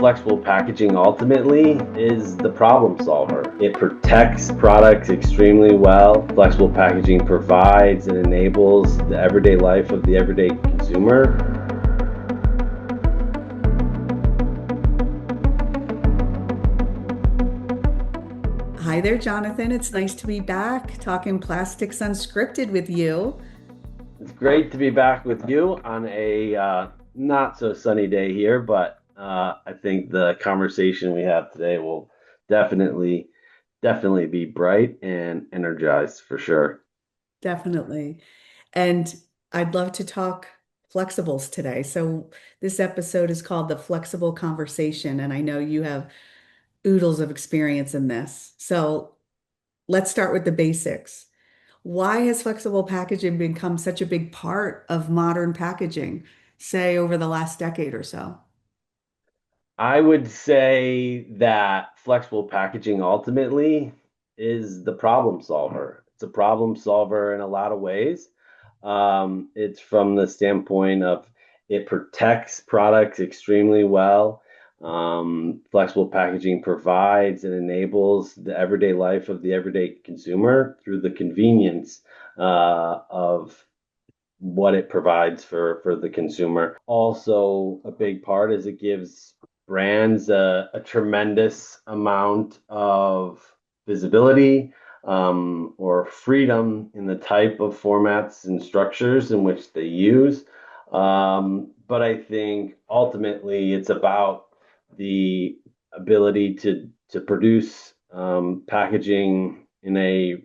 Flexible packaging ultimately is the problem solver. It protects products extremely well. Flexible packaging provides and enables the everyday life of the everyday consumer. Hi there, Jonathan. It's nice to be back talking plastics unscripted with you. It's great to be back with you on a not so sunny day here, but I think the conversation we have today will definitely, definitely be bright and energized for sure. Definitely. And I'd love to talk flexibles today. So, this episode is called The Flexible Conversation, and I know you have oodles of experience in this. So, let's start with the basics. Why has flexible packaging become such a big part of modern packaging, say over the last decade or so? I would say that flexible packaging ultimately is the problem solver. It's a problem solver in a lot of ways. It's from the standpoint of it protects products extremely well. Flexible packaging provides and enables the everyday life of the everyday consumer through the convenience of what it provides for the consumer. Also, a big part is it gives brands a tremendous amount of visibility or freedom in the type of formats and structures in which they use. But I think ultimately it's about the ability to produce packaging in a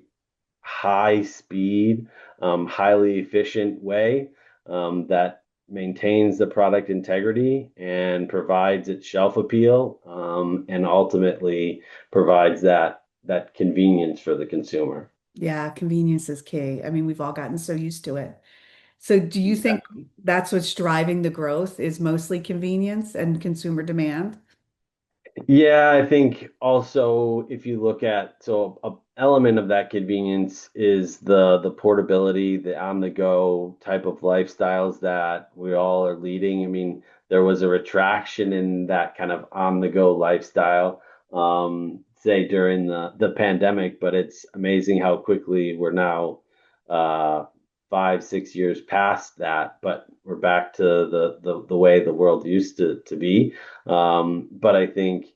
high speed, highly efficient way that maintains the product integrity and provides its shelf appeal, and ultimately provides that convenience for the consumer. Yeah, convenience is key. I mean, we've all gotten so used to it. So do you think that's what's driving the growth is mostly convenience and consumer demand? Yeah, I think also if you look at so a element of that convenience is the portability, the on the go type of lifestyles that we all are leading. I mean, there was a retraction in that kind of on the go lifestyle, say during the pandemic, but it's amazing how quickly we're now uh 5, 6 years past that, but we're back to the way the world used to be. But I think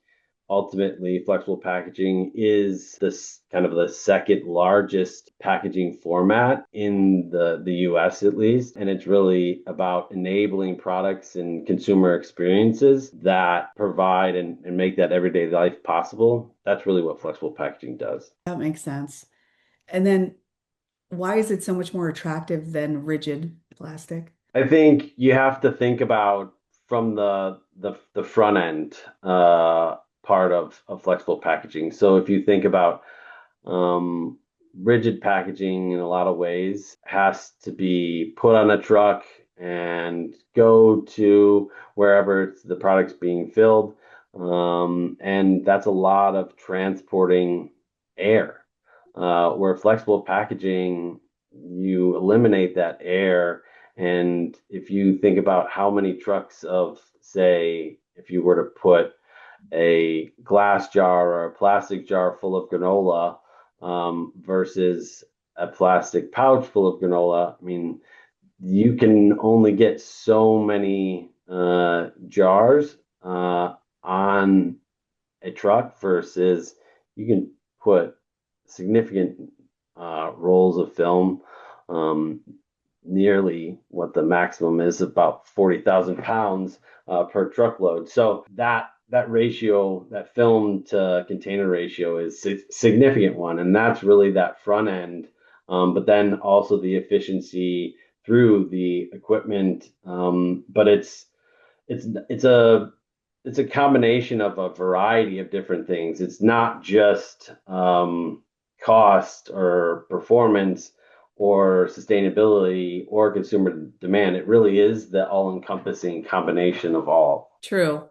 ultimately flexible packaging is this kind of the second largest packaging format in the US at least. And it's really about enabling products and consumer experiences that provide and make that everyday life possible. That's really what flexible packaging does. That makes sense. And then why is it so much more attractive than rigid plastic? I think you have to think about from the front end part of flexible packaging. So if you think about um, rigid packaging in a lot of ways has to be put on a truck and go to wherever the product's being filled. And that's a lot of transporting air. Where flexible packaging, you eliminate that air. And if you think about how many trucks of, say, if you were to put a glass jar or a plastic jar full of granola versus a plastic pouch full of granola, I mean, you can only get so many jars on a truck versus you can put significant rolls of film, um, nearly what the maximum is, about 40,000 pounds per truckload. So that ratio, that film to container ratio, is a significant one, and that's really that front end. But then also the efficiency through the equipment. But it's it's a combination of a variety of different things. It's not just cost or performance or sustainability or consumer demand. It really is the all-encompassing combination of all. True.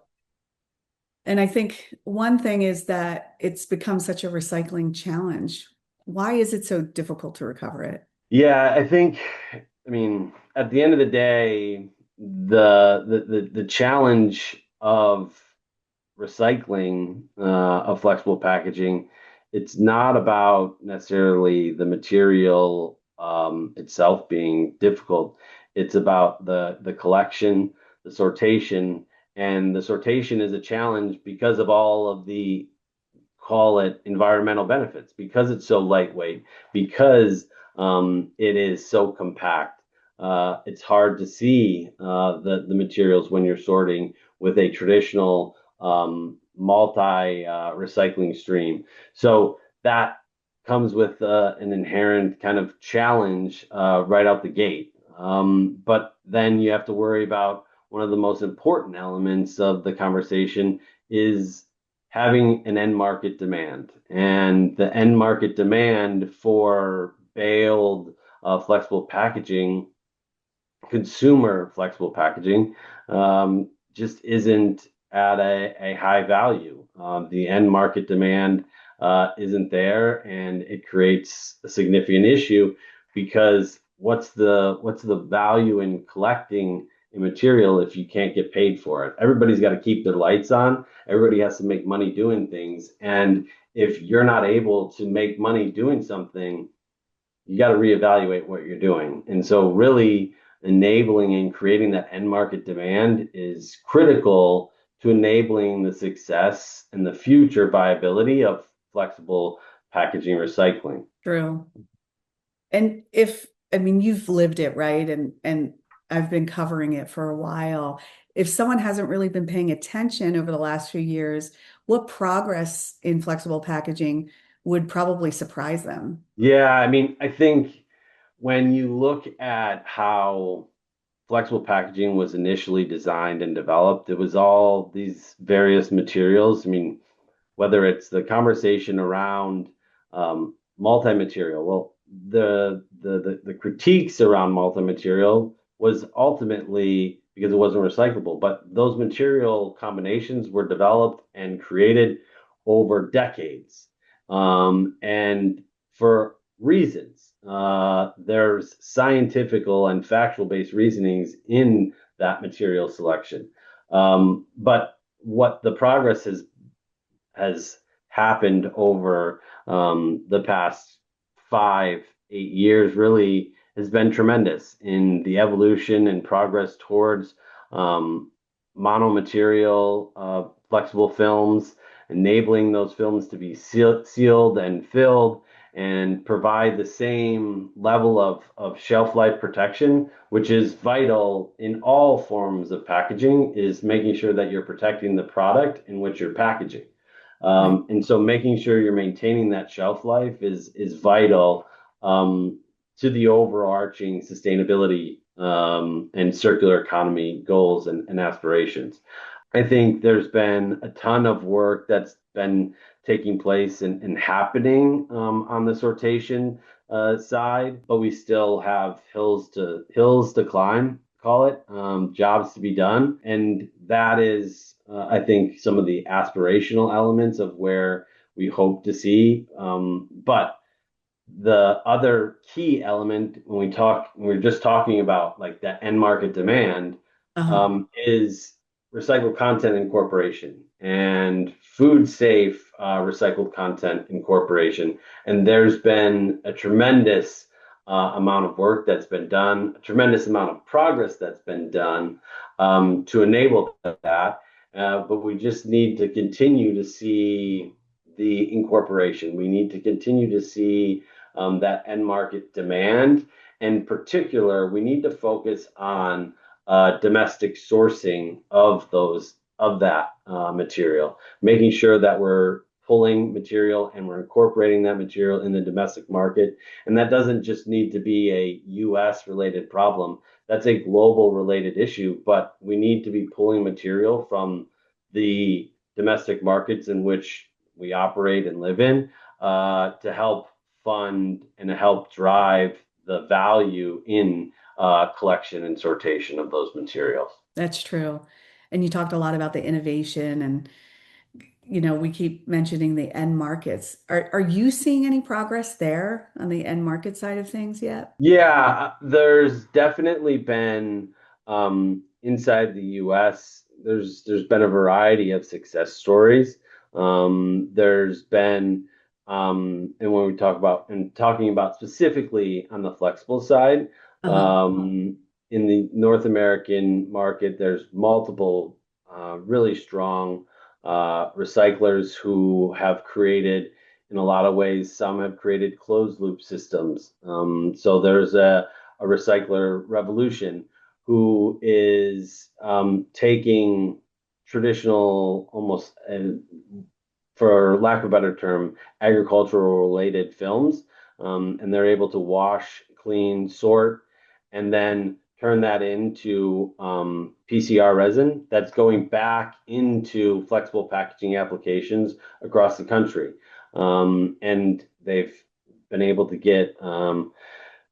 And I think one thing is that it's become such a recycling challenge. Why is it so difficult to recover it? Yeah, I think, I mean, at the end of the day, the challenge of recycling of flexible packaging, it's not about necessarily the material itself being difficult. It's about the collection, the sortation, and the sortation is a challenge because of all of the, call it, environmental benefits, because it's so lightweight, because it is so compact. It's hard to see the materials when you're sorting with a traditional multi recycling stream. So that comes with an inherent kind of challenge right out the gate. But then you have to worry about one of the most important elements of the conversation is having an end market demand. And the end market demand for baled flexible packaging, consumer flexible packaging, just isn't at a high value. The end market demand isn't there, and it creates a significant issue because what's the value in collecting a material if you can't get paid for it? Everybody's got to keep their lights on. Everybody has to make money doing things, and if you're not able to make money doing something, you got to reevaluate what you're doing. And so, really, enabling and creating that end market demand is critical to enabling the success and the future viability of flexible packaging recycling. True. And if, I mean, you've lived it, right? And I've been covering it for a while. If someone hasn't really been paying attention over the last few years, what progress in flexible packaging would probably surprise them? Yeah, I mean, I think when you look at how flexible packaging was initially designed and developed, it was all these various materials. I mean, whether it's the conversation around multi-material. Well, the critiques around multi-material was ultimately because it wasn't recyclable, but those material combinations were developed and created over decades, and for reasons. There's scientifical and factual based reasonings in that material selection. But what the progress has happened over the past 5, 8 years really has been tremendous in the evolution and progress towards monomaterial flexible films, enabling those films to be sealed and filled and provide the same level of shelf life protection, which is vital in all forms of packaging, is making sure that you're protecting the product in which you're packaging. Right. And so making sure you're maintaining that shelf life is vital to the overarching sustainability and circular economy goals and aspirations. I think there's been a ton of work that's been taking place and happening on the sortation side, but we still have hills to climb, call it, jobs to be done, and that is, I think, some of the aspirational elements of where we hope to see. But the other key element when we're just talking about like that end market demand, Uh-huh. is recycled content incorporation and food safe recycled content incorporation. And there's been a tremendous amount of work that's been done, a tremendous amount of progress that's been done to enable that. But we just need to continue to see the incorporation. We need to continue to see that end market demand. In particular, we need to focus on domestic sourcing of that material, making sure that we're pulling material and we're incorporating that material in the domestic market. And that doesn't just need to be a U.S. related problem. That's a global related issue, but we need to be pulling material from the domestic markets in which we operate and live in to help fund and to help drive the value in collection and sortation of those materials. That's true. And you talked a lot about the innovation and we keep mentioning the end markets. Are you seeing any progress there on the end market side of things yet? Yeah, there's definitely been inside the US, there's been a variety of success stories. There's been and when we talk about and talking about specifically on the flexible side, Uh-huh. in the North American market, there's multiple really strong recyclers who have created, in a lot of ways, some have created closed loop systems. So there's a recycler revolution who is taking traditional, almost, for lack of a better term, agricultural related films, and they're able to wash, clean, sort, and then turn that into PCR resin that's going back into flexible packaging applications across the country. And they've been able to get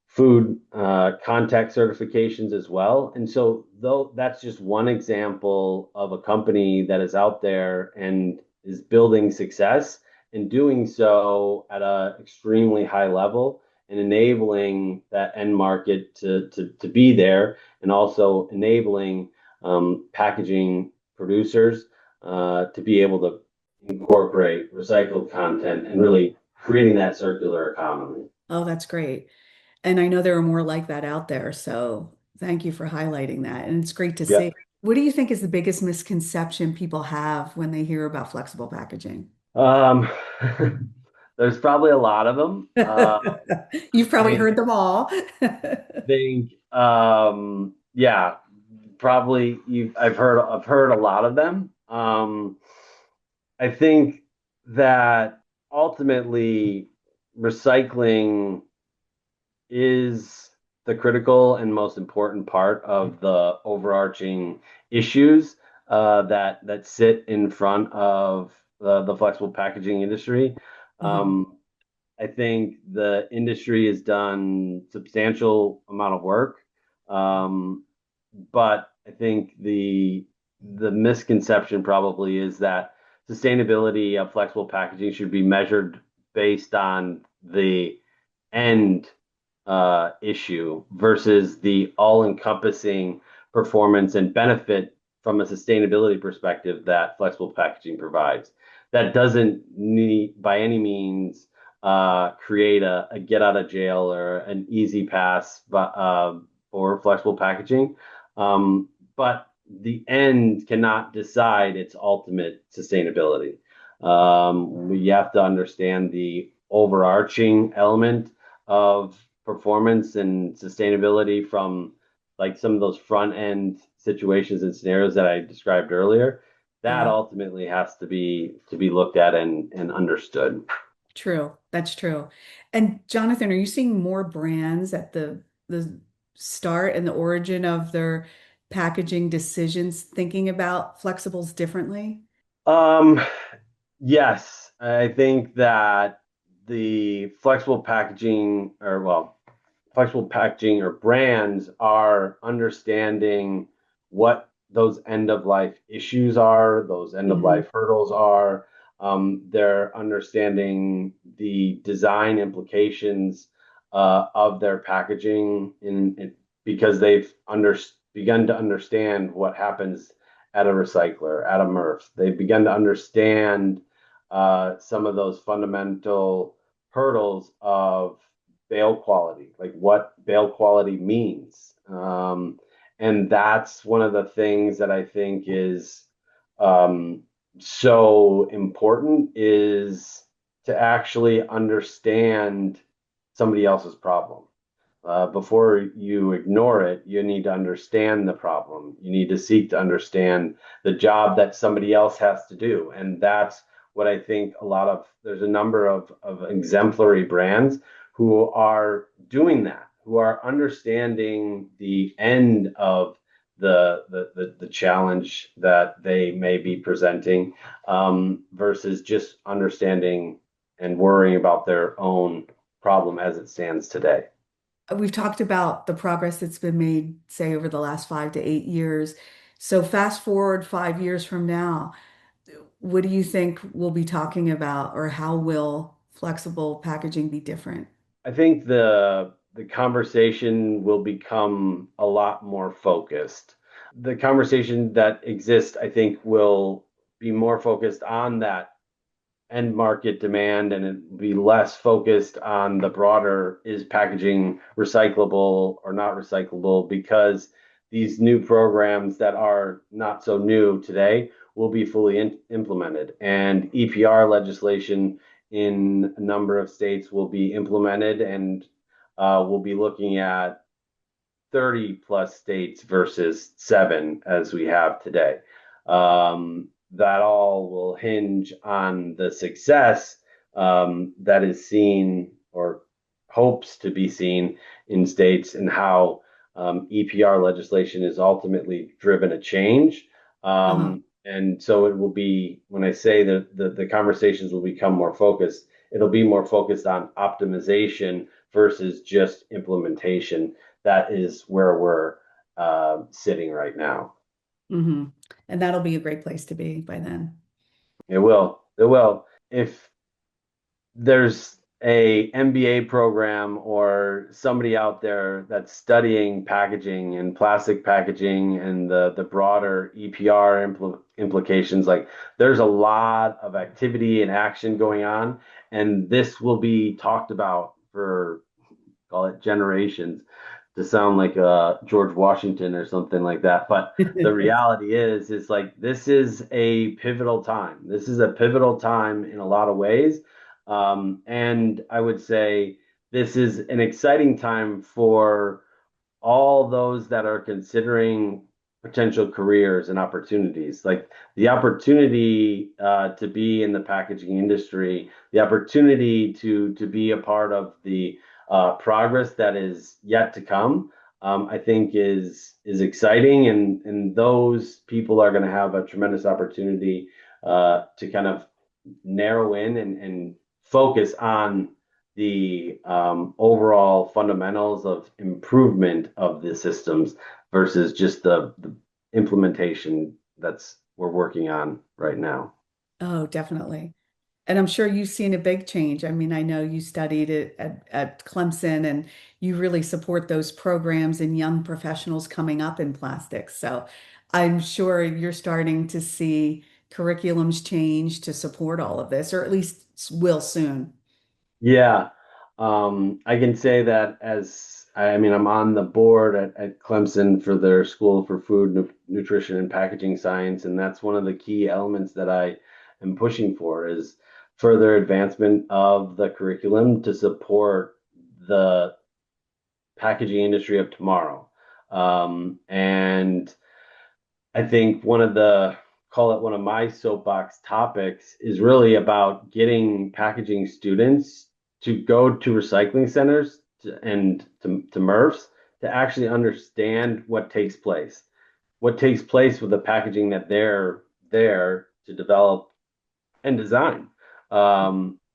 food contact certifications as well. And so, though that's just one example of a company that is out there and is building success and doing so at an extremely high level and enabling that end market to be there, and also enabling packaging producers to be able to incorporate recycled content and really creating that circular economy. Oh, that's great. And I know there are more like that out there. So thank you for highlighting that. And it's great to Yeah. see. What do you think is the biggest misconception people have when they hear about flexible packaging? Um, there's probably a lot of them. You've probably I heard them all. think, yeah, probably I've heard a lot of them. I think that ultimately recycling is the critical and most important part of the overarching issues that sit in front of the flexible packaging industry. Uh-huh. Um, I think the industry has done substantial amount of work, um, but I think the misconception probably is that sustainability of flexible packaging should be measured based on the end issue versus the all-encompassing performance and benefit from a sustainability perspective that flexible packaging provides. That doesn't need by any means create a get out of jail or an easy pass, for flexible packaging. But the end cannot decide its ultimate sustainability. We have to understand the overarching element of performance and sustainability from like some of those front end situations and scenarios that I described earlier. That Uh-huh. ultimately has to be looked at and understood. True. That's true. And Jonathan, are you seeing more brands at the start and the origin of their packaging decisions thinking about flexibles differently? Um, yes, I think that the flexible packaging, or well, flexible packaging or brands are understanding what those end of life issues are, those end of Hmm. life hurdles are. They're understanding the design implications of their packaging because they've begun to understand what happens at a recycler, at a MRF. They've begun to understand some of those fundamental hurdles of bail quality, like what bail quality means. And that's one of the things that I think is um, so important is to actually understand somebody else's problem. Before you ignore it, you need to understand the problem. You need to seek to understand the job that somebody else has to do. And that's what I think there's a number of exemplary brands who are doing that, who are understanding the end of the challenge that they may be presenting, versus just understanding and worrying about their own problem as it stands today. We've talked about the progress that's been made, say, over the last 5 to 8 years. So fast forward 5 years from now, what do you think we'll be talking about, or how will flexible packaging be different? I think the conversation will become a lot more focused. the conversation that exists, I think, will be more focused on that end market demand, and it be less focused on the broader, is packaging recyclable or not recyclable, because these new programs that are not so new today will be fully implemented, and EPR legislation in a number of states will be implemented, and we'll be looking at 30 plus states versus seven as we have today. That all will hinge on the success that is seen or hopes to be seen in states, and how EPR legislation is ultimately driven a change. Uh-huh. And so it will be, when I say that the conversations will become more focused, it'll be more focused on optimization versus just implementation. That is where we're sitting right now. Hmm. And that'll be a great place to be by then. It will. It will. If there's a MBA program or somebody out there that's studying packaging and plastic packaging and the broader EPR implications, like there's a lot of activity and action going on, and this will be talked about for, call it, generations, to sound like George Washington or something like that. But the reality is like this is a pivotal time. This is a pivotal time in a lot of ways. And I would say this is an exciting time for all those that are considering potential careers and opportunities. Like the opportunity to be in the packaging industry, the opportunity to be a part of the progress that is yet to come. I think is exciting, and those people are going to have a tremendous opportunity to kind of narrow in and focus on the overall fundamentals of improvement of the systems versus just the implementation that's we're working on right now. Oh, definitely. And I'm sure you've seen a big change. I mean, I know you studied it at Clemson and you really support those programs and young professionals coming up in plastics. So I'm sure you're starting to see curriculums change to support all of this, or at least will soon. Yeah, I can say that as I mean, I'm on the board at Clemson for their School for Food, Nutrition, and Packaging Science, and that's one of the key elements that I am pushing for is further advancement of the curriculum to support the packaging industry of tomorrow. And I think call it one of my soapbox topics is really about getting packaging students to go to recycling centers and to MRFs to actually understand what takes place with the packaging that they're there to develop and design.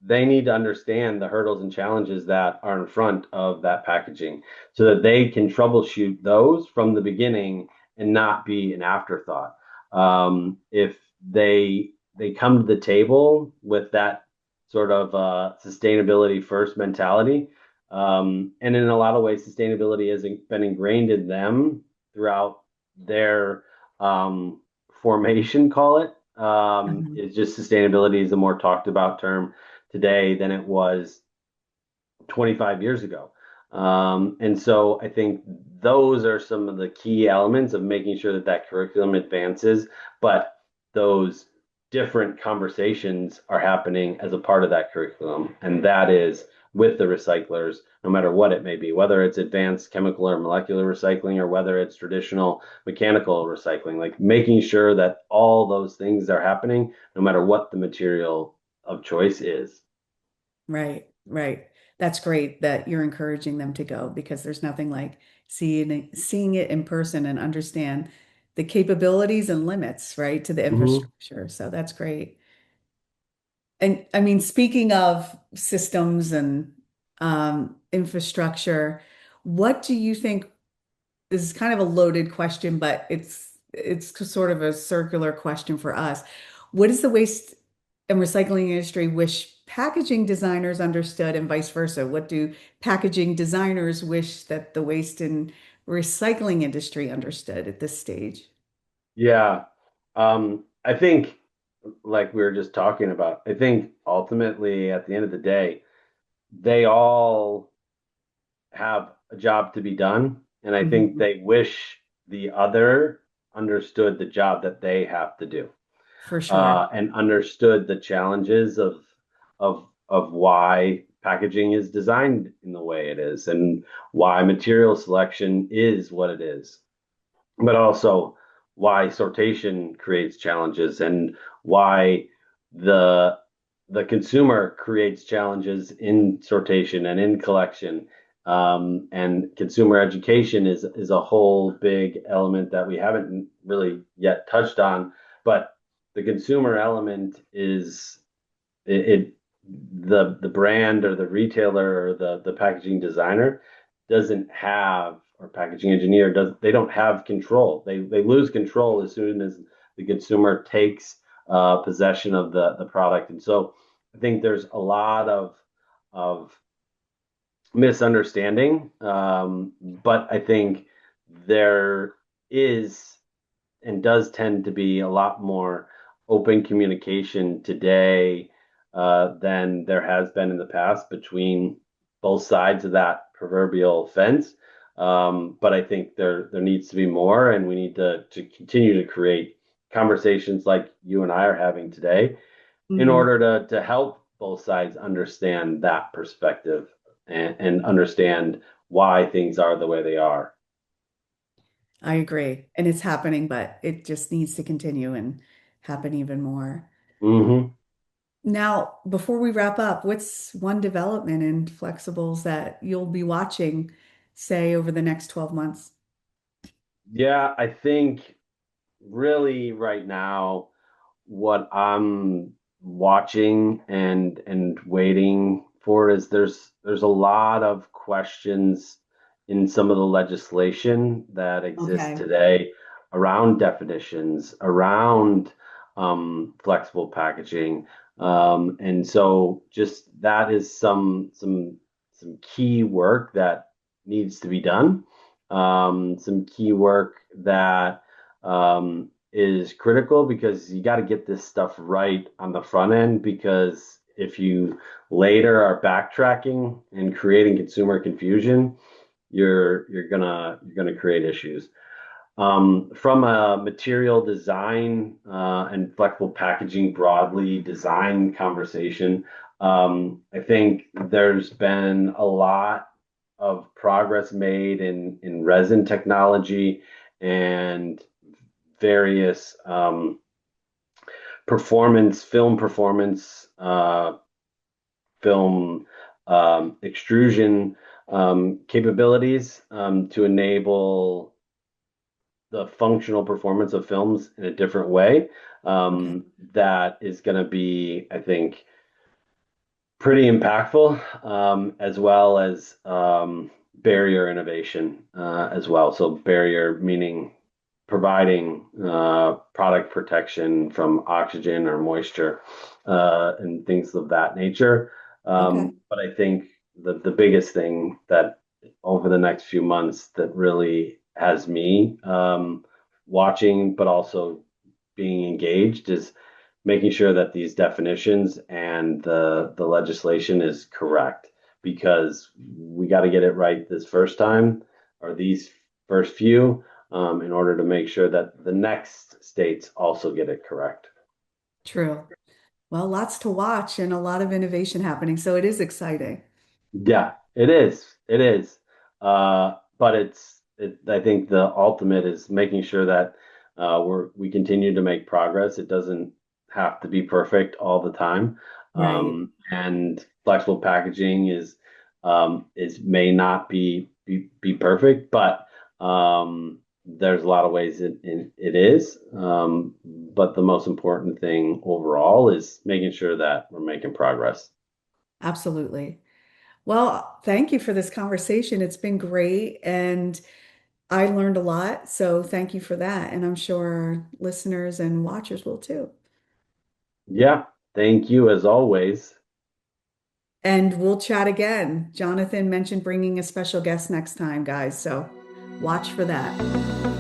They need to understand the hurdles and challenges that are in front of that packaging so that they can troubleshoot those from the beginning and not be an afterthought. If they come to the table with that sort of sustainability first mentality, and in a lot of ways, sustainability has been ingrained in them throughout their formation, call it. Mhm. It's just sustainability is a more talked about term today than it was 25 years ago. And so I think those are some of the key elements of making sure that that curriculum advances, but those different conversations are happening as a part of that curriculum. And that is with the recyclers, no matter what it may be, whether it's advanced chemical or molecular recycling or whether it's traditional mechanical recycling, like making sure that all those things are happening, no matter what the material of choice is. Right, right. That's great that you're encouraging them to go because there's nothing like seeing it in person and understand the capabilities and limits, right, to the Mhm. infrastructure. So that's great. And I mean, speaking of systems and infrastructure, what do you think? This is kind of a loaded question, but it's sort of a circular question for us. What does the waste and recycling industry wish packaging designers understood, and vice versa? What do packaging designers wish that the waste and recycling industry understood at this stage? Yeah. I think, like we were just talking about, I think ultimately at the end of the day, they all have a job to be done. And I think Mhm. they wish the other understood the job that they have to do, For sure. and understood the challenges of why packaging is designed in the way it is and why material selection is what it is, but also why sortation creates challenges and why the the consumer creates challenges in sortation and in collection. And consumer education is a whole big element that we haven't really yet touched on. But the consumer element is it the brand or the retailer or the packaging designer doesn't have, or packaging engineer does, they don't have control. They lose control as soon as the consumer takes possession of the product. And so I think there's a lot of misunderstanding, but I think there is and does tend to be a lot more open communication today than there has been in the past between both sides of that proverbial fence. But I think there needs to be more, and we need to continue to create conversations like you and I are having today in Mhm. order to help both sides understand that perspective and understand why things are the way they are. I agree. And it's happening, but it just needs to continue and happen even more. Hmm. Now, before we wrap up, what's one development in flexibles that you'll be watching, say, over the next 12 months? Yeah, I think really right now what I'm watching and waiting for is there's a lot of questions in some of the legislation that exists Okay. today around definitions, around flexible packaging, and so just that is some key work that needs to be done, some key work that is critical because you got to get this stuff right on the front end, because if you later are backtracking and creating consumer confusion, you're gonna create issues. From a material design and flexible packaging broadly design conversation, I think there's been a lot of progress made in resin technology and various performance, film extrusion capabilities to enable the functional performance of films in a different way. Okay. That is going to be, I think, pretty impactful, as well as barrier innovation as well. So barrier meaning providing product protection from oxygen or moisture and things of that nature. Okay. But I think the biggest thing that over the next few months that really has me watching, but also being engaged, is making sure that these definitions and the legislation is correct, because we got to get it right this first time, or these first few, in order to make sure that the next states also get it correct. True. Well, lots to watch and a lot of innovation happening. So it is exciting. Yeah, it is. It is. But I think the ultimate is making sure that we continue to make progress. It doesn't have to be perfect all the time. Right. And flexible packaging is may not be perfect, but there's a lot of ways it is. But the most important thing overall is making sure that we're making progress. Absolutely. Well, thank you for this conversation. It's been great and I learned a lot. So thank you for that. And I'm sure listeners and watchers will too. Yeah, thank you as always. And we'll chat again. Jonathan mentioned bringing a special guest next time, guys. So watch for that.